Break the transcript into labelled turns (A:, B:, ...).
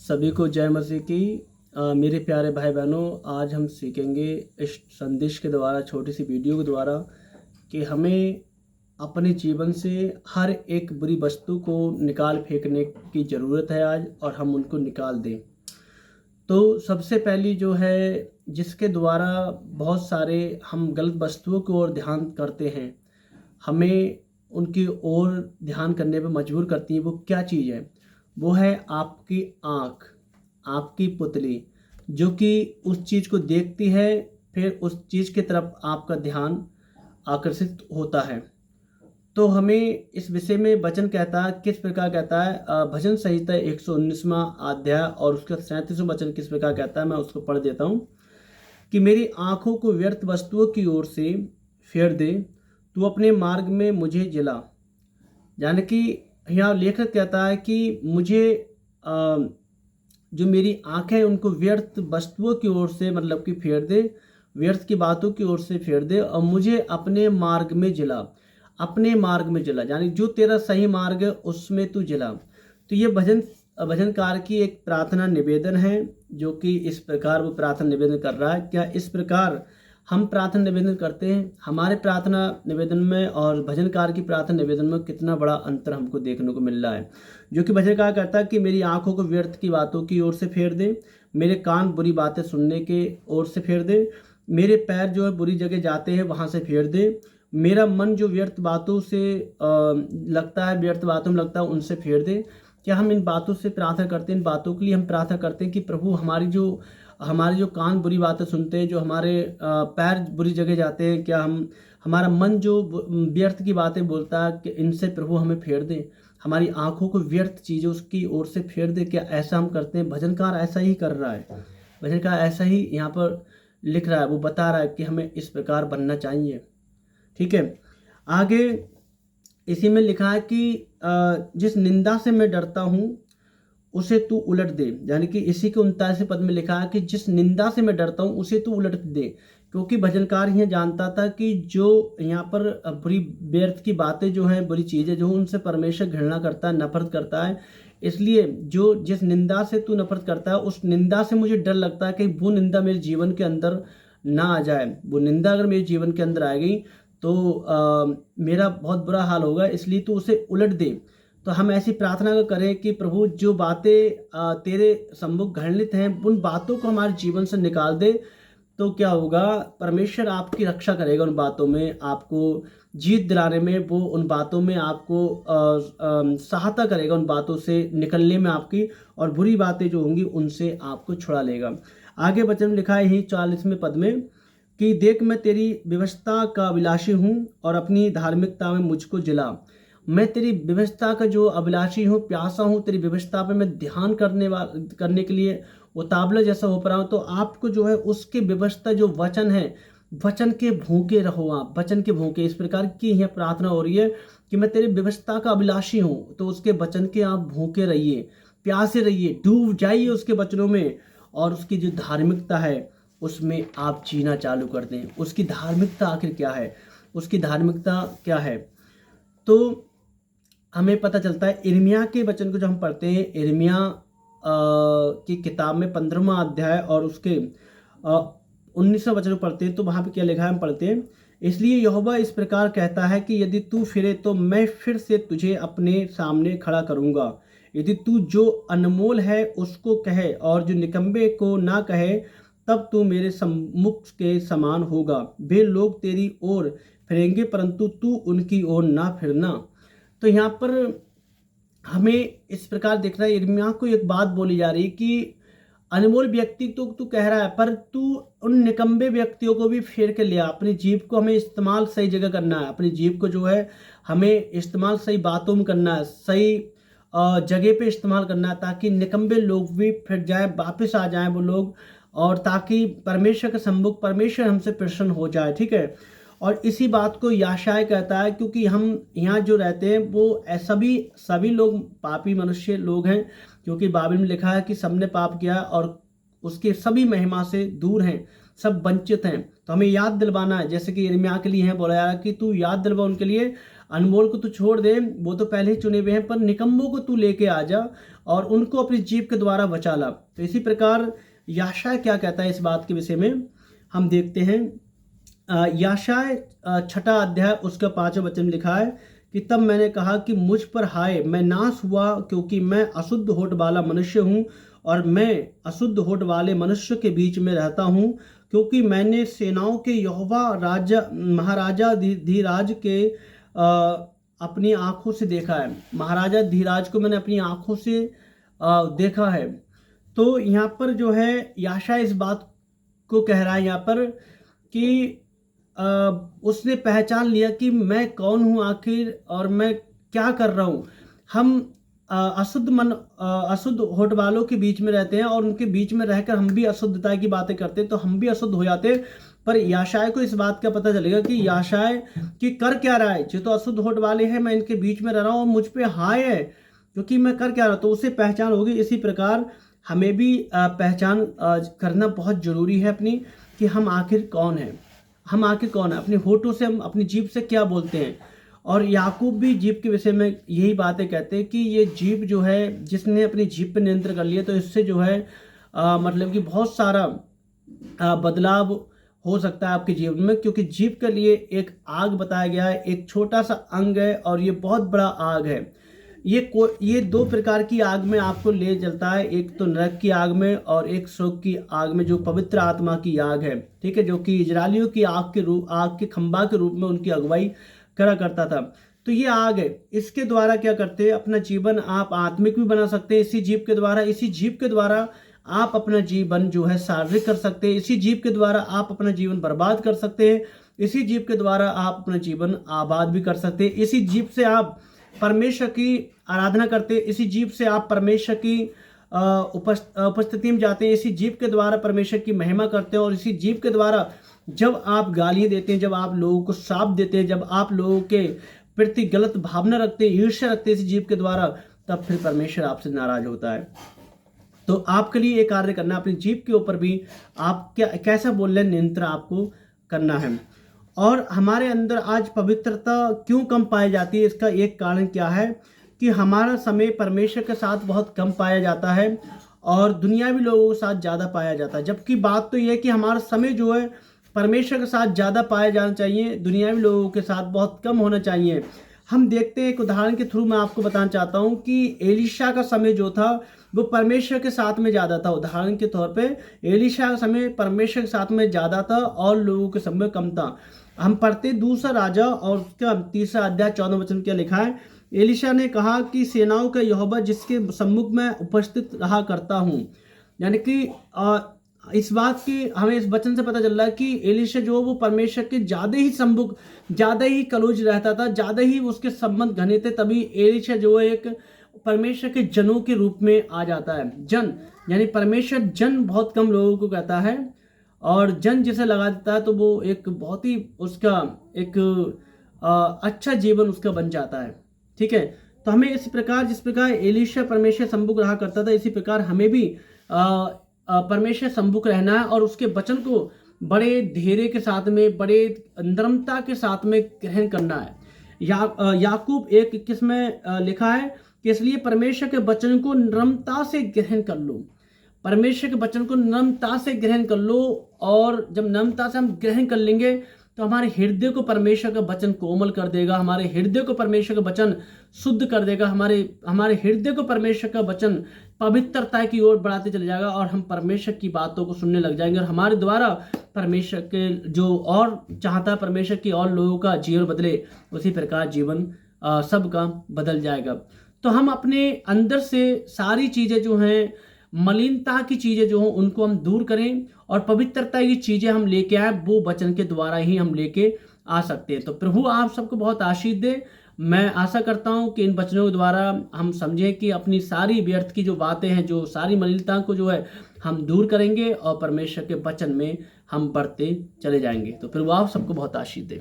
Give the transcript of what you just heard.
A: सभी को जय मसीह की। मेरे प्यारे भाई बहनों, आज हम सीखेंगे इस संदेश के द्वारा, छोटी सी वीडियो के द्वारा, कि हमें अपने जीवन से हर एक बुरी वस्तु को निकाल फेंकने की ज़रूरत है आज, और हम उनको निकाल दें। तो सबसे पहली जो है, जिसके द्वारा बहुत सारे हम गलत वस्तुओं की ओर ध्यान करते हैं, हमें उनकी ओर ध्यान करने पर मजबूर करती है, वो क्या चीज़ है? वो है आपकी आँख, आपकी पुतली, जो कि उस चीज़ को देखती है, फिर उस चीज़ की तरफ आपका ध्यान आकर्षित होता है। तो हमें इस विषय में वचन कहता है, किस प्रकार कहता है? भजन संहिता 119वां अध्याय और उसका 37वां वचन किस प्रकार कहता है, मैं उसको पढ़ देता हूँ। कि मेरी आँखों को व्यर्थ वस्तुओं की ओर से फेर दे, तू अपने मार्ग में मुझे जिला। यानी कि यहाँ लेखक कहता है कि मुझे जो मेरी आँखें उनको व्यर्थ वस्तुओं की ओर से मतलब कि फेर दे, व्यर्थ की बातों की ओर से फेर दे, और मुझे अपने मार्ग में जिला। अपने मार्ग में जिला यानी जो तेरा सही मार्ग है उसमें तू जिला। तो ये भजनकार की एक प्रार्थना निवेदन है, जो कि इस प्रकार वो प्रार्थना निवेदन कर रहा है। क्या इस प्रकार हम प्रार्थना निवेदन करते हैं? हमारे प्रार्थना निवेदन में और भजनकार की प्रार्थना निवेदन में कितना बड़ा अंतर हमको देखने को मिल रहा है। जो कि भजनकार कहता है कि मेरी आंखों को व्यर्थ की बातों की ओर से फेर दे, मेरे कान बुरी बातें सुनने के ओर से फेर दे, मेरे पैर जो है बुरी जगह जाते हैं वहाँ से फेर दे, मेरा मन जो व्यर्थ बातों से लगता है, व्यर्थ बातों में लगता है, उनसे फेर दे। क्या हम इन बातों से प्रार्थना करते हैं? इन बातों के लिए हम प्रार्थना करते हैं कि प्रभु हमारे जो कान बुरी बातें सुनते हैं, जो हमारे पैर बुरी जगह जाते हैं, क्या हमारा मन जो व्यर्थ की बातें बोलता है, कि इनसे प्रभु हमें फेर दें, हमारी आंखों को व्यर्थ चीज़ों की ओर से फेर दे। क्या ऐसा हम करते हैं? भजनकार ऐसा ही कर रहा है, भजनकार ऐसा ही यहाँ पर लिख रहा है, वो बता रहा है कि हमें इस प्रकार बनना चाहिए। ठीक है, आगे इसी में लिखा है कि जिस निंदा से मैं डरता हूँ उसे तू उलट दे। यानी कि इसी के 39वें पद में लिखा है कि जिस निंदा से मैं डरता हूँ उसे तू उलट दे। क्योंकि भजनकार यह जानता था कि जो यहाँ पर बुरी व्यर्थ की बातें जो हैं, बुरी चीज़ें जो, उनसे परमेश्वर घृणा करता है, नफरत करता है। इसलिए जिस निंदा से तू नफरत करता है, उस निंदा से मुझे डर लगता है कि वो निंदा मेरे जीवन के अंदर ना आ जाए। वो निंदा अगर मेरे जीवन के अंदर आ गई तो मेरा बहुत बुरा हाल होगा, इसलिए तू उसे उलट दे। तो हम ऐसी प्रार्थना करें कि प्रभु जो बातें तेरे सम्मुख घृणित हैं, उन बातों को हमारे जीवन से निकाल दे। तो क्या होगा? परमेश्वर आपकी रक्षा करेगा, उन बातों में आपको जीत दिलाने में, वो उन बातों में आपको सहायता करेगा, उन बातों से निकलने में आपकी, और बुरी बातें जो होंगी उनसे आपको छुड़ा लेगा। आगे वचन में लिखा है ही 40वें पद में कि देख मैं तेरी व्यवस्था का अभिलाषी हूँ और अपनी धार्मिकता में मुझको जिला। मैं तेरी व्यवस्था का जो अभिलाषी हूँ, प्यासा हूँ, तेरी व्यवस्था पे मैं ध्यान करने के लिए उतावला जैसा हो पड़ा हूँ। तो आपको जो है उसकी व्यवस्था, जो वचन है, वचन के भूखे रहो आप, वचन के भूखे। इस प्रकार की यह प्रार्थना हो रही है कि मैं तेरी व्यवस्था का अभिलाषी हूँ, तो उसके वचन के आप भूखे रहिए, प्यासे रहिए, डूब जाइए उसके वचनों में, और उसकी जो धार्मिकता है उसमें आप जीना चालू कर दें। उसकी धार्मिकता आखिर क्या है? उसकी धार्मिकता क्या है? तो हमें पता चलता है यिर्मयाह के वचन को जो हम पढ़ते हैं, यिर्मयाह की किताब में 15वां अध्याय और उसके 19वां वचन पढ़ते हैं, तो वहाँ पे क्या लिखा है हम पढ़ते हैं। इसलिए यहोवा इस प्रकार कहता है कि यदि तू फिरे तो मैं फिर से तुझे अपने सामने खड़ा करूँगा। यदि तू जो अनमोल है उसको कहे और जो निकम्बे को ना कहे, तब तू मेरे सम्मुख के समान होगा। वे लोग तेरी ओर फिरेंगे परंतु तू उनकी ओर ना फिरना। तो यहाँ पर हमें इस प्रकार दिख रहा है, यिर्मयाह को एक बात बोली जा रही कि अनमोल व्यक्ति तो तू कह रहा है, पर तू उन निकम्बे व्यक्तियों को भी फेर के लिया। अपनी जीभ को हमें इस्तेमाल सही जगह करना है, अपनी जीभ को जो है हमें इस्तेमाल सही बातों में करना है, सही जगह पे इस्तेमाल करना है, ताकि निकम्बे लोग भी फिर जाए, वापस आ जाएं वो लोग, और ताकि परमेश्वर के सम्मुख परमेश्वर हमसे प्रसन्न हो जाए। ठीक है, और इसी बात को याशाय कहता है, क्योंकि हम यहाँ जो रहते हैं वो सभी लोग पापी मनुष्य लोग हैं, क्योंकि बाइबल में लिखा है कि सबने पाप किया और उसके सभी महिमा से दूर हैं, सब वंचित हैं। तो हमें याद दिलवाना है, जैसे कि यिर्मयाह के लिए है बोला जा रहा है कि तू याद दिलवा उनके लिए, अनमोल को तू छोड़ दे, वो तो पहले ही चुने हुए हैं, पर निकम्मों को तू लेके आ जा और उनको अपनी जीभ के द्वारा बचा ला। तो इसी प्रकार याशाय क्या कहता है इस बात के विषय में, हम देखते हैं। याशाय 6 अध्याय उसका 5वां वचन लिखा है कि तब मैंने कहा कि मुझ पर हाय, मैं नाश हुआ, क्योंकि मैं अशुद्ध होठ वाला मनुष्य हूँ और मैं अशुद्ध होठ वाले मनुष्य के बीच में रहता हूँ, क्योंकि मैंने सेनाओं के यहोवा राजा महाराजा धीराज के अपनी आंखों से देखा है। महाराजा धीराज को मैंने अपनी आंखों से देखा है। तो यहाँ पर जो है याशाय इस बात को कह रहा है यहाँ पर कि उसने पहचान लिया कि मैं कौन हूँ आखिर और मैं क्या कर रहा हूँ। हम अशुद्ध होठ वालों के बीच में रहते हैं और उनके बीच में रहकर हम भी अशुद्धता की बातें करते हैं, तो हम भी अशुद्ध हो जाते हैं। पर याशाय को इस बात का पता चलेगा कि याशाय कि कर क्या रहा है, जो तो अशुद्ध होठ वाले हैं, मैं इनके बीच में रह रहा हूँ और मुझ पे हाय है क्योंकि मैं कर क्या रहा हूँ, तो उसे पहचान होगी। इसी प्रकार हमें भी पहचान करना बहुत जरूरी है अपनी, कि हम आखिर कौन हैं, हम आखिर कौन है, अपने होठों से, हम अपनी जीभ से क्या बोलते हैं। और याकूब भी जीभ के विषय में यही बातें कहते हैं कि ये जीभ जो है, जिसने अपनी जीभ पर नियंत्रण कर लिया, तो इससे जो है मतलब कि बहुत सारा बदलाव हो सकता है आपके जीवन में, क्योंकि जीभ के लिए एक आग बताया गया है, एक छोटा सा अंग है और ये बहुत बड़ा आग है। ये 2 प्रकार की आग में आपको ले चलता है, एक तो नरक की आग में और एक स्वर्ग की आग में, जो पवित्र आत्मा की आग है, ठीक है, जो कि इजरायलियों की आग के खंभा के रूप में उनकी अगुवाई करा करता था। तो ये आग है, इसके द्वारा क्या करते हैं, अपना जीवन आप आत्मिक भी बना सकते हैं इसी जीभ के द्वारा। इसी जीभ के द्वारा आप अपना जीवन जो है शारीरिक कर सकते हैं, इसी जीभ के द्वारा आप अपना जीवन बर्बाद कर सकते हैं, इसी जीभ के द्वारा आप अपना जीवन आबाद भी कर सकते हैं। इसी जीभ से आप परमेश्वर की आराधना करते हैं, इसी जीभ से आप परमेश्वर की उपस्थिति में जाते हैं, इसी जीभ के द्वारा परमेश्वर की महिमा करते हैं। और इसी जीभ के द्वारा जब आप गालियाँ देते हैं, जब आप लोगों को शाप देते हैं, जब आप लोगों के प्रति गलत भावना रखते हैं, ईर्ष्या रखते हैं इसी जीभ के द्वारा, तब फिर परमेश्वर आपसे नाराज होता है। तो आपके लिए एक कार्य करना है, अपनी जीभ के ऊपर भी आप कैसा बोल रहे हैं नियंत्रण आपको करना है। और हमारे अंदर आज पवित्रता क्यों कम पाई जाती है, इसका एक कारण क्या है कि हमारा समय परमेश्वर के साथ बहुत कम पाया जाता है और दुनियावी लोगों के साथ ज़्यादा पाया जाता है। जबकि बात तो यह है कि हमारा समय जो है परमेश्वर के साथ ज़्यादा पाया जाना चाहिए, दुनियावी लोगों के साथ बहुत कम होना चाहिए। हम देखते हैं, एक उदाहरण के थ्रू मैं आपको बताना चाहता हूँ कि एलिशा का समय जो था वो परमेश्वर के साथ में ज़्यादा था। उदाहरण के तौर पे एलिशा का समय परमेश्वर के साथ में ज़्यादा था और लोगों के समय कम था। हम पढ़ते दूसरा राजा और उसका 3 अध्याय 14 वचन क्या लिखा है। एलिशा ने कहा कि सेनाओं का यहोवा जिसके सम्मुख में उपस्थित रहा करता हूँ, यानी कि इस बात की हमें इस वचन से पता चल रहा है कि एलिशा जो वो परमेश्वर के ज़्यादा ही सम्मुख, ज़्यादा ही क्लोज रहता था, ज़्यादा ही उसके संबंध घने थे। तभी एलिशा जो है एक परमेश्वर के जनों के रूप में आ जाता है। जन यानी परमेश्वर जन बहुत कम लोगों को कहता है, और जन जिसे लगा देता है तो वो एक बहुत ही उसका एक अच्छा जीवन उसका बन जाता है। ठीक है, तो हमें इस प्रकार, जिस प्रकार एलिशा परमेश्वर सम्मुख रहा करता था, इसी प्रकार हमें भी परमेश्वर सम्मुख रहना है और उसके वचन को बड़े धैर्य के साथ में, बड़े नम्रता के साथ में ग्रहण करना है। याकूब 1:21 में लिखा है कि इसलिए परमेश्वर के वचन को नम्रता से ग्रहण कर लो। परमेश्वर के वचन को नम्रता से ग्रहण कर लो, और जब नम्रता से हम ग्रहण कर लेंगे तो हमारे हृदय को परमेश्वर का वचन कोमल कर देगा, हमारे हृदय को परमेश्वर का वचन शुद्ध कर देगा, हमारे हृदय को परमेश्वर का वचन पवित्रता की ओर बढ़ाते चले जाएगा और हम परमेश्वर की बातों को सुनने लग जाएंगे और हमारे द्वारा परमेश्वर के जो और चाहता है परमेश्वर की और लोगों का जीवन बदले, उसी प्रकार जीवन सबका बदल जाएगा। तो हम अपने अंदर से सारी चीज़ें जो हैं, मलिनता की चीज़ें जो हों, उनको हम दूर करें और पवित्रता की चीज़ें हम लेके आए, वो वचन के द्वारा ही हम लेके आ सकते हैं। तो प्रभु आप सबको बहुत आशीष दे। मैं आशा करता हूं कि इन वचनों के द्वारा हम समझें कि अपनी सारी व्यर्थ की जो बातें हैं, जो सारी मलिनता को जो है हम दूर करेंगे और परमेश्वर के वचन में हम बढ़ते चले जाएंगे। तो प्रभु आप सबको बहुत आशीष दे।